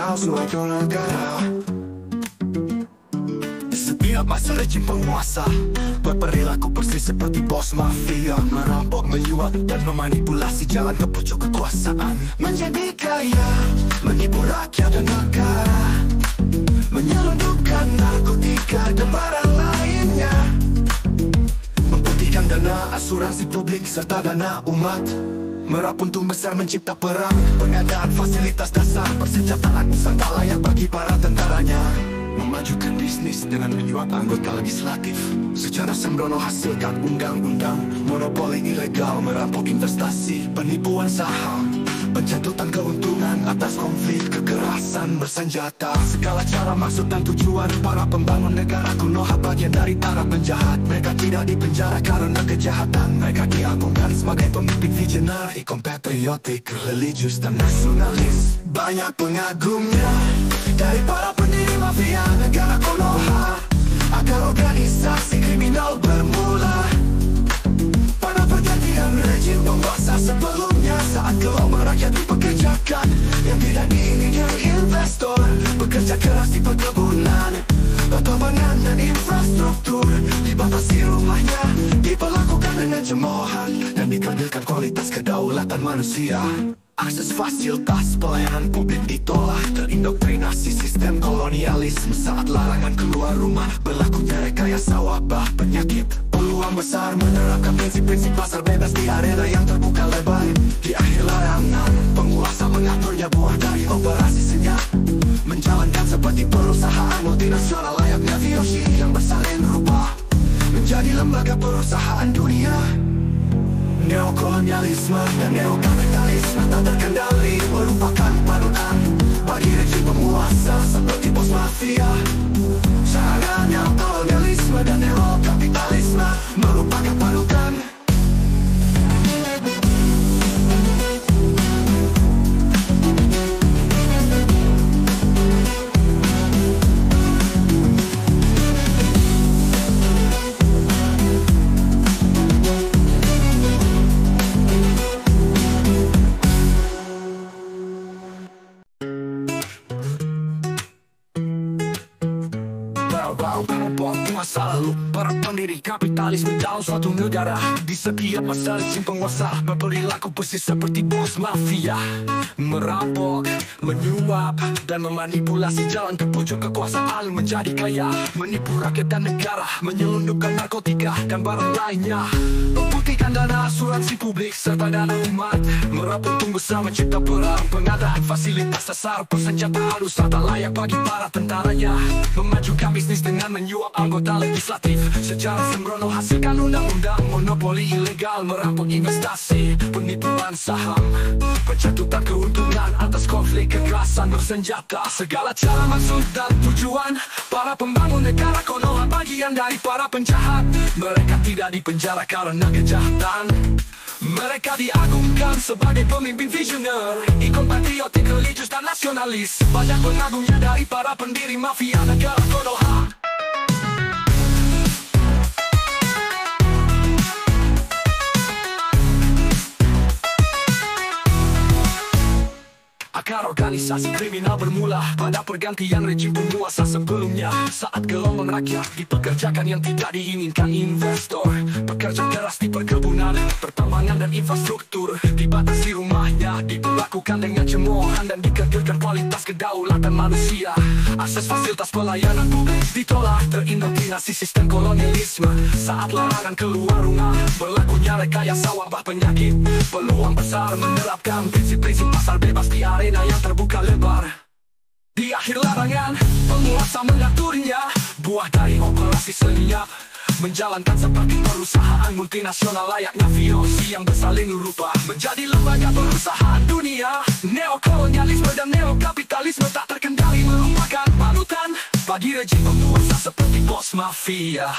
kau suatu negara. Setiap masa rejim penguasa berperilaku persis seperti bos mafia, merampok, menyuap dan memanipulasi jalan ke pucuk kekuasaan, menjadi kaya, menipu rakyat dan negara, menyelundupkan narkotika dan barang lainnya, memutihkan dana asuransi publik serta dana umat, merap untung besar mencipta perang, pengadaan fasilitas dasar persenjataan serta layak bagi para tentaranya, memajukan bisnis dengan menyuap anggota legislatif, secara sembrono hasilkan undang-undang, monopoli ilegal, merampok investasi, penipuan saham, pencatutan keuntungan atas konflik kekerasan bersenjata. Segala cara, maksud dan tujuan para pembangun negara Konoha bagian dari para penjahat. Mereka tidak dipenjara karena kejahatan, mereka diagungkan sebagai pemimpin visionary, patriotik, religius dan nasionalis. Banyak pengagumnya dari para pendiri mafia negara Konoha, agar organisasi kriminal bermula pada pergantian rejim penguasa sebelumnya. Saat gelombang rakyat dipekerjakan yang tidak diinginkan investor, bekerja keras di perkebunan, pertambangan dan infrastruktur, dibatasi rumahnya, diperlakukan dengan cemoohan, dan dikerdilkan kualitas kedaulatan manusia. Akses fasilitas pelayanan publik ditolak, terindoktrinasi sistem kolonialisme. Saat larangan keluar rumah, berlakunya rekayasa wabah penyakit. Peluang besar menerapkan prinsip-prinsip pasar bebas di arena yang terbuka lebar. Di akhir larangan, penguasa mengaturnya buah dari operasi senyap, menjalankan seperti perusahaan multinasional layaknya Viyoshi yang bersalin rupa menjadi lembaga perusahaan dunia. Neokolonialisme dan neokapitalisme tak terkendali merupakan panutan bagi rejim penguasa seperti bos mafia. Cara neokolonialisme dan neokapitalisme merupakan panutan. Masa lalu para pendiri kapitalisme dalam suatu negara, di setiap masa rejim penguasa berperilaku persis seperti bos mafia, merampok, menyuap dan memanipulasi jalan ke pucuk kekuasaan, menjadi kaya, menipu rakyat dan negara, menyelundupkan narkotika dan barang lainnya, memutihkan dana asuransi publik serta dana umat, merap untung besar mencipta perang, pengadaan fasilitas dasar persenjataan serta layak bagi para tentaranya, memajukan bisnis dengan menyuap anggota legislatif, secara sembrono hasilkan undang-undang, monopoli ilegal, merampok investasi, penipuan saham, pencatutan keuntungan atas konflik kekerasan bersenjata. Segala cara, maksud dan tujuan para pembangun negara Konoha bagian dari para penjahat. Mereka tidak dipenjara karena kejahatan, mereka diagungkan sebagai pemimpin visioner, ikon patriotik, religius dan nasionalis. Banyak pengagumnya dari para pendiri mafia negara Konoha. Akar organisasi kriminal bermula pada pergantian rejim penguasa sebelumnya. Saat gelombang rakyat dipekerjakan yang tidak diinginkan investor, bekerja keras di perkebunan, pertambangan dan infrastruktur, dibatasi rumahnya, diperlakukan dengan cemoohan dan dikerdilkan kualitas kedaulatan manusia. Akses fasilitas pelayanan publik ditolak, terindoktrinasi sistem kolonialisme. Saat larangan keluar rumah, berlakunya rekayasa wabah penyakit. Peluang besar menerapkan prinsip-prinsip pasar bebas di arena yang terbuka lebar. Di akhir larangan, penguasa mengaturnya, buah dari operasi senyap, menjalankan seperti perusahaan multinasional layaknya Viyoshi yang bersalin rupa menjadi lembaga perusahaan dunia. Neokolonialisme dan neokapitalisme tak terkendali merupakan panutan bagi rejim penguasa seperti bos mafia.